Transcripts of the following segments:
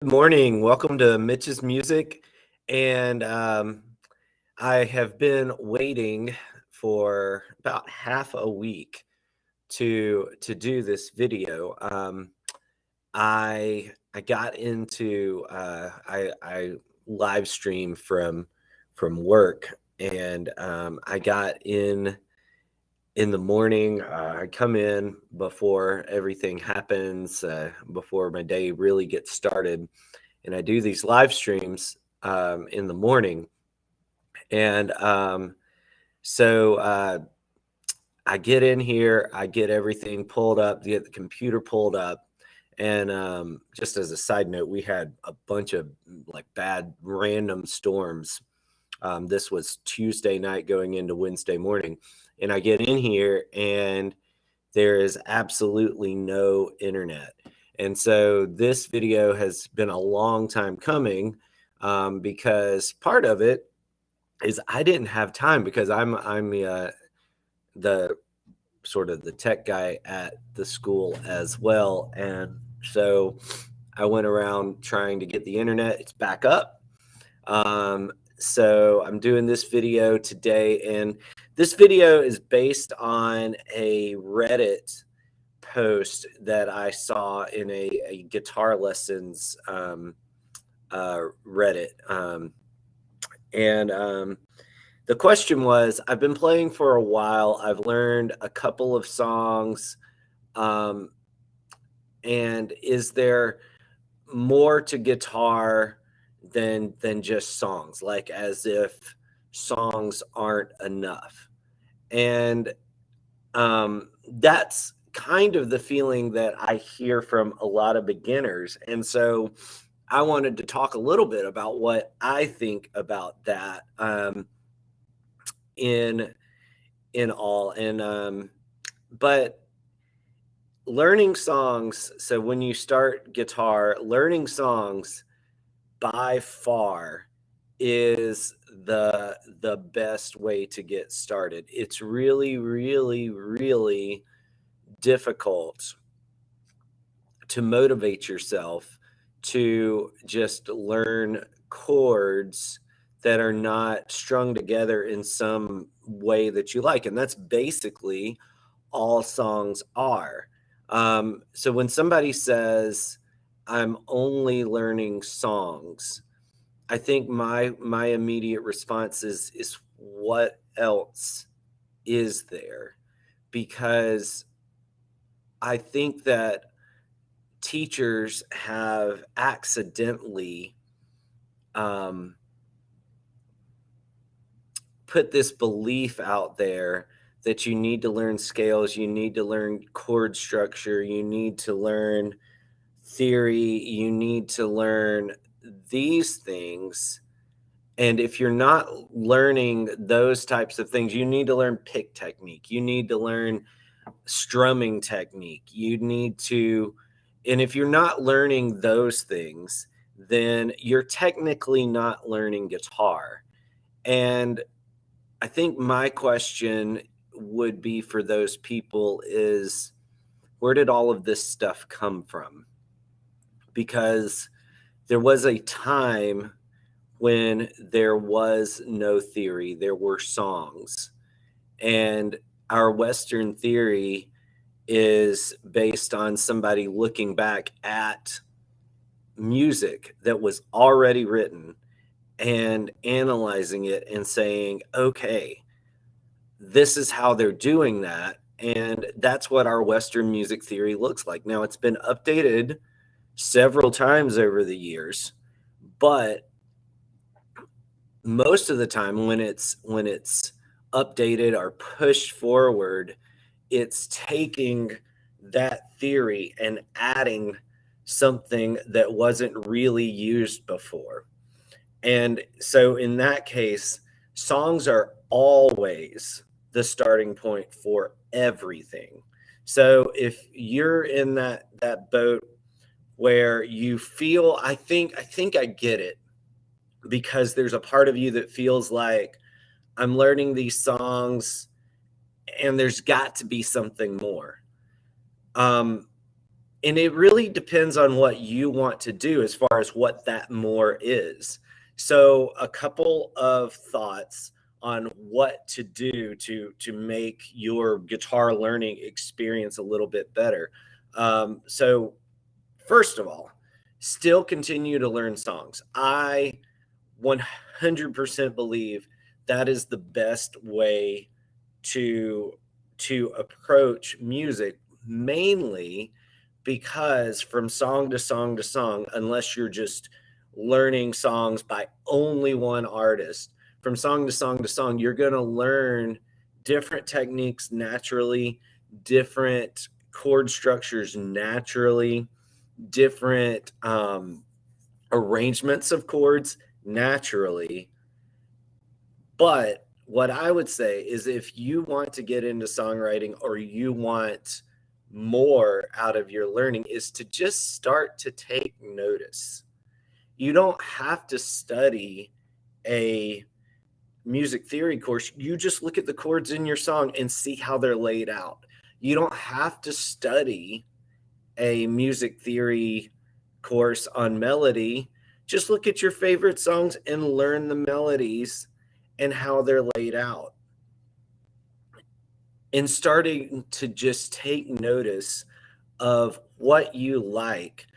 Good morning. Welcome to Mitch's Music. And I have been waiting for about half a week to do this video. I got into I live stream from work, and I got in the morning. I come in before everything happens, before my day really gets started, and I do these live streams in the morning. And so I get in here, I get everything pulled up, get the computer pulled up. And just as a side note, we had a bunch of like bad random storms. This was Tuesday night going into Wednesday morning. And I get in here and there is absolutely no internet. And so this video has been a long time coming, because part of it is I didn't have time, because I'm the sort of the tech guy at the school as well. And so I went around trying to get the internet. It's back up. So I'm doing this video today, and this video is based on a Reddit post that I saw in a guitar lessons Reddit. And the question was, I've been playing for a while. I've learned a couple of songs. Um, and is there more to guitar than just songs? Like, as if songs aren't enough. And that's kind of the feeling that I hear from a lot of beginners. And so I wanted to talk a little bit about what I think about that, in all. And but learning songs, so when you start guitar, learning songs by far is the best way to get started. It's really, really, really difficult to motivate yourself to just learn chords that are not strung together in some way that you like. And that's basically all songs are. So when somebody says, I'm only learning songs, I think my immediate response is what else is there? Because I think that teachers have accidentally um, put this belief out there that you need to learn scales, you need to learn chord structure, you need to learn theory, you need to learn these things. And if you're not learning those types of things, you need to learn pick technique, you need to learn strumming technique, you need to. And if you're not learning those things, then you're technically not learning guitar. And I think my question would be for those people is, where did all of this stuff come from? Because there was a time when there was no theory, there were songs. And our Western theory is based on somebody looking back at music that was already written and analyzing it and saying, okay, this is how they're doing that. And that's what our Western music theory looks like. Now, it's been updated several times over the years, but most of the time when it's updated or pushed forward, it's taking that theory and adding something that wasn't really used before. And so in that case, songs are always the starting point for everything. So if you're in that boat where you feel, I think I get it, because there's a part of you that feels like, I'm learning these songs and there's got to be something more. Um And it really depends on what you want to do as far as what that more is. So a couple of thoughts on what to do to make your guitar learning experience a little bit better. So first of all, still continue to learn songs. I 100% believe that is the best way to approach music, mainly because from song to song to song, unless you're just learning songs by only one artist, from song to song to song, you're going to learn different techniques naturally, different chord structures naturally, different arrangements of chords naturally. But what I would say is if you want to get into songwriting or you want more out of your learning is to just start to take notice. You don't have to study a music theory course. You just look at the chords in your song and see how they're laid out. You don't have to study a music theory course on melody. Just look at your favorite songs and learn the melodies and how they're laid out. And starting to just take notice of what you like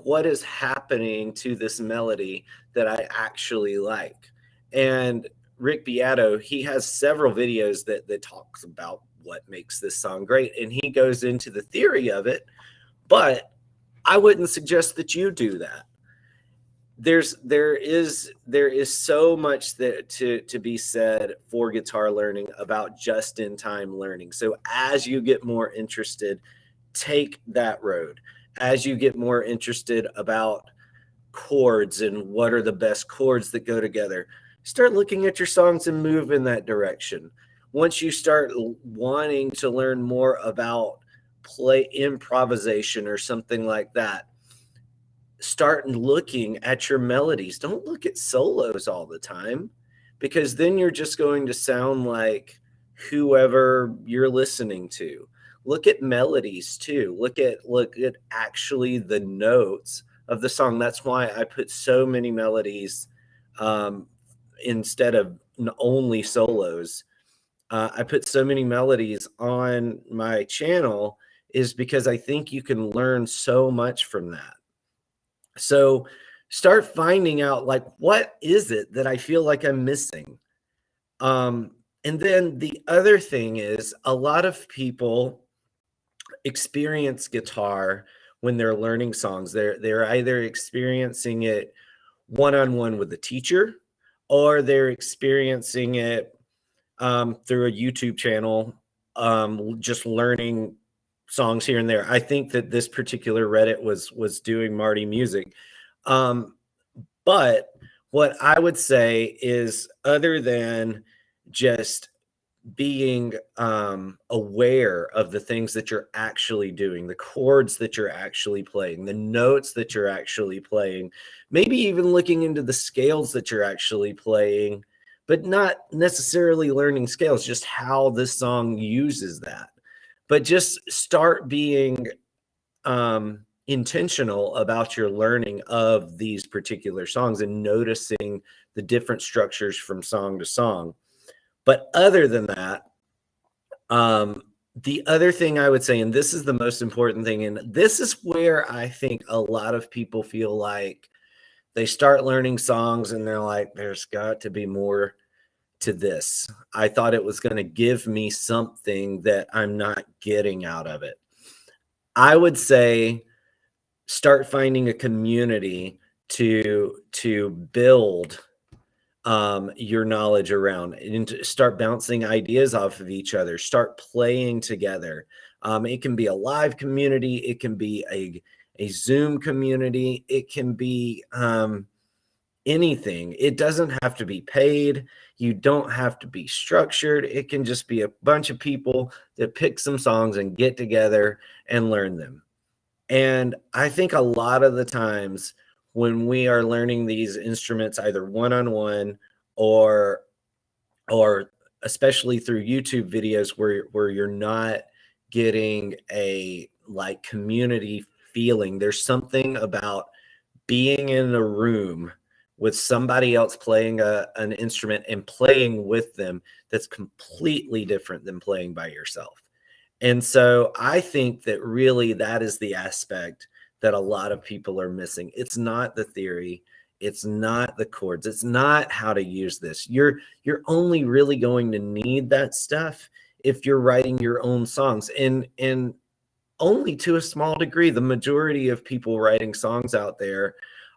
what is happening to this melody that I actually like. And Rick Beato, he has several videos that talks about what makes this song great, and he goes into the theory of it, but I wouldn't suggest that you do that. There is so much that to be said for guitar learning about just in time learning. So as you get more interested, take that road. As you get more interested about chords and what are the best chords that go together, start looking at your songs and move in that direction. Once you start wanting to learn more about play improvisation or something like that, start looking at your melodies. Don't look at solos all the time, because then you're just going to sound like whoever you're listening to. Look at melodies too. Look at actually the notes of the song. That's why I put so many melodies instead of only solos. I put so many melodies on my channel is because I think you can learn so much from that. So start finding out what is it that I feel like I'm missing? And then the other thing is a lot of people experience guitar when they're learning songs. They're either experiencing it one-on-one with the teacher, or they're experiencing it through a YouTube channel, just learning songs here and there. I think that this particular Reddit was doing Marty Music. But what I would say is, other than just being aware of the things that you're actually doing, the chords that you're actually playing, the notes that you're actually playing, maybe even looking into the scales that you're actually playing, but not necessarily learning scales, just how this song uses that. But just start being intentional about your learning of these particular songs and noticing the different structures from song to song. But other than that, the other thing I would say, and this is the most important thing, and this is where I think a lot of people feel like they start learning songs and they're like, there's got to be more to this. I thought it was going to give me something that I'm not getting out of it. I would say start finding a community to build your knowledge around, and to start bouncing ideas off of each other, start playing together. It can be a live community, it can be a Zoom community, it can be anything. It doesn't have to be paid. You don't have to be structured. It can just be a bunch of people that pick some songs and get together and learn them. And I think a lot of the times when we are learning these instruments, either one-on-one or especially through YouTube videos where you're not getting a community feeling. There's something about being in a room with somebody else playing an instrument and playing with them that's completely different than playing by yourself. And so I think that really that is the aspect that a lot of people are missing. It's not the theory, it's not the chords, it's not how to use this. You're only really going to need that stuff if you're writing your own songs. And only to a small degree, the majority of people writing songs out there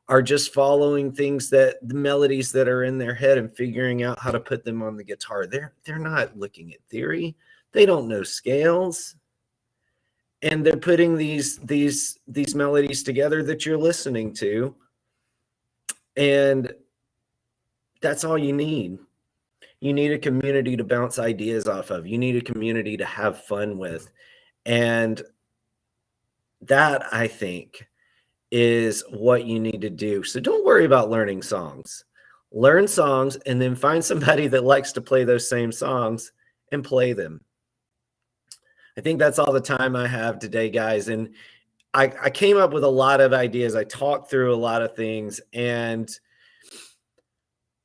are just following things, that the melodies that are in their head and figuring out how to put them on the guitar. They're not looking at theory. They don't know scales. And they're putting these melodies together that you're listening to. And that's all you need. You need a community to bounce ideas off of. You need a community to have fun with. And that, I think, is what you need to do. So don't worry about learning songs. Learn songs and then find somebody that likes to play those same songs and play them. I think that's all the time I have today, guys. And I came up with a lot of ideas. I talked through a lot of things. And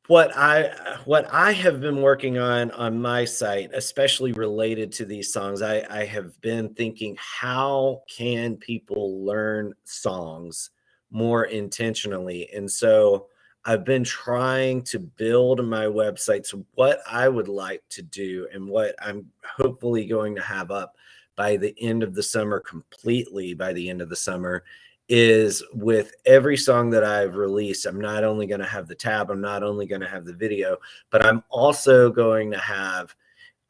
what I have been working on my site, especially related to these songs, I have been thinking, how can people learn songs more intentionally? And so I've been trying to build my website. So what I would like to do, and what I'm hopefully going to have up by the end of the summer, completely by the end of the summer, is with every song that I've released, I'm not only going to have the tab, I'm not only going to have the video, but I'm also going to have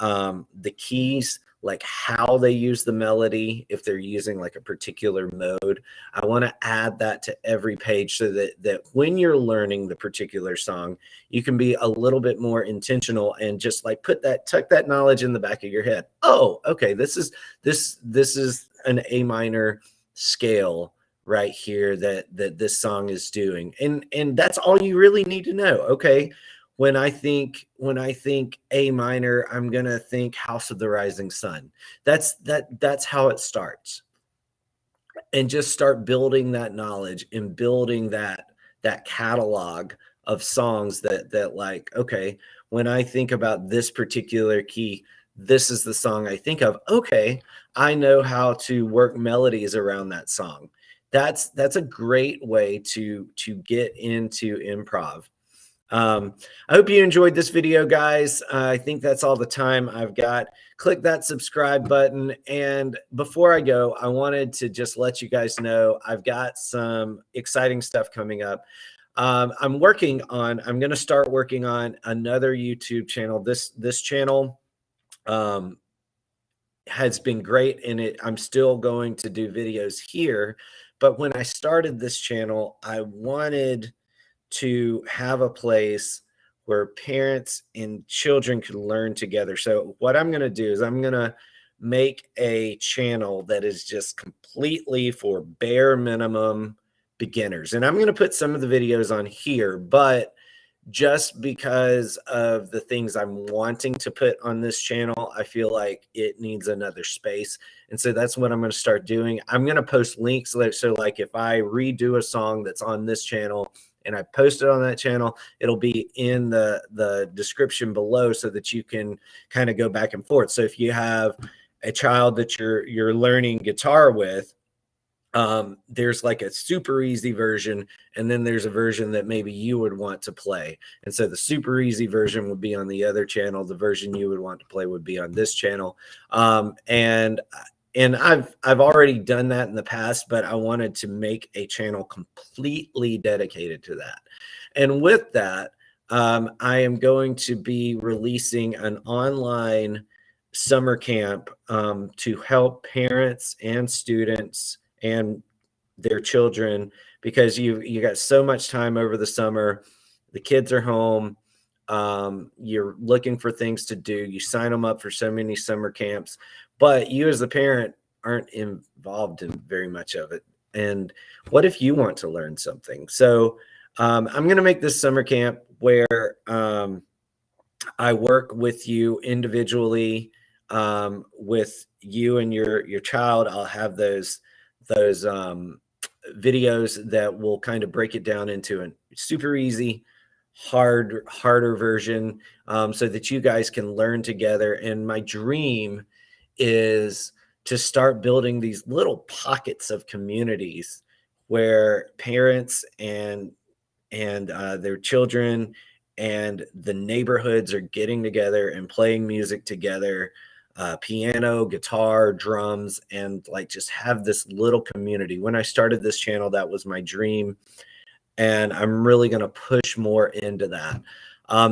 the keys, like how they use the melody, if they're using like a particular mode. I want to add that to every page so that when you're learning the particular song, you can be a little bit more intentional and just like tuck that knowledge in the back of your head. Oh, okay, this is an A minor scale right here that this song is doing, and that's all you really need to know. Okay, when I think A minor, I'm gonna think House of the Rising Sun. That's how it starts. And just start building that knowledge and building that catalog of songs that like, okay, when I think about this particular key, this is the song I think of. Okay, I know how to work melodies around that song. That's a great way to get into improv. I hope you enjoyed this video, guys. I think that's all the time I've got. Click that subscribe button. And before I go, I wanted to just let you guys know I've got some exciting stuff coming up. I'm going to start working on another YouTube channel. This channel has been great in it. I'm still going to do videos here. But when I started this channel, I wanted to have a place where parents and children could learn together. So what I'm going to do is I'm going to make a channel that is just completely for bare minimum beginners. And I'm going to put some of the videos on here, but just because of the things I'm wanting to put on this channel, I feel like it needs another space. And so that's what I'm going to start doing. I'm going to post links. So like if I redo a song that's on this channel and I post it on that channel, it'll be in the description below so that you can kind of go back and forth. So if you have a child that you're learning guitar with, there's like a super easy version, and then there's a version that maybe you would want to play. And so the super easy version would be on the other channel. The version you would want to play would be on this channel. And I've already done that in the past, but I wanted to make a channel completely dedicated to that. And with that, I am going to be releasing an online summer camp to help parents and students and their children, because you got so much time over the summer. The kids are home. You're looking for things to do. You sign them up for so many summer camps, but you as the parent aren't involved in very much of it. And what if you want to learn something? So I'm going to make this summer camp where I work with you individually, with you and your child. I'll have those those videos that will kind of break it down into a super easy, harder version, so that you guys can learn together. And my dream is to start building these little pockets of communities where parents and their children and the neighborhoods are getting together and playing music together, piano, guitar, drums, and like just have this little community. When I started this channel, that was my dream, and I'm really going to push more into that.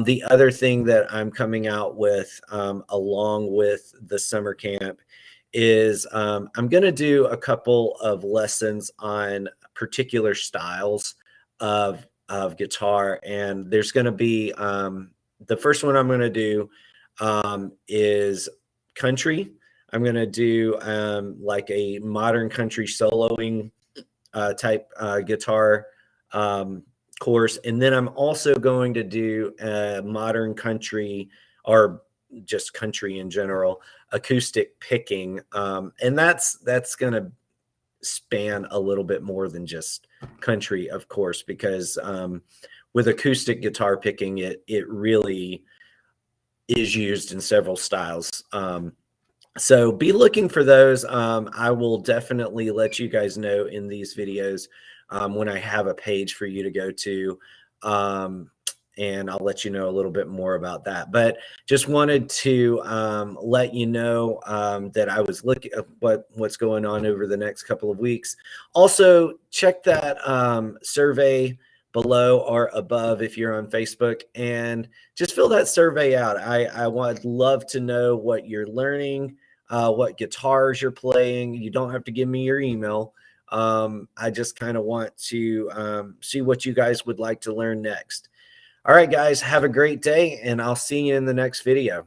The other thing that I'm coming out with, along with the summer camp, is I'm going to do a couple of lessons on particular styles of guitar, and there's going to be the first one I'm going to do is country. I'm going to do like a modern country soloing type guitar course, and then I'm also going to do a modern country, or just country in general, acoustic picking, and that's going to span a little bit more than just country, of course, because with acoustic guitar picking, it really is used in several styles. So be looking for those. I will definitely let you guys know in these videos when I have a page for you to go to. And I'll let you know a little bit more about that. But just wanted to let you know that I was looking at what's going on over the next couple of weeks. Also, check that survey below or above if you're on Facebook, and just fill that survey out. I would love to know what you're learning, what guitars you're playing. You don't have to give me your email. I just kind of want to see what you guys would like to learn next. All right, guys, have a great day, and I'll see you in the next video.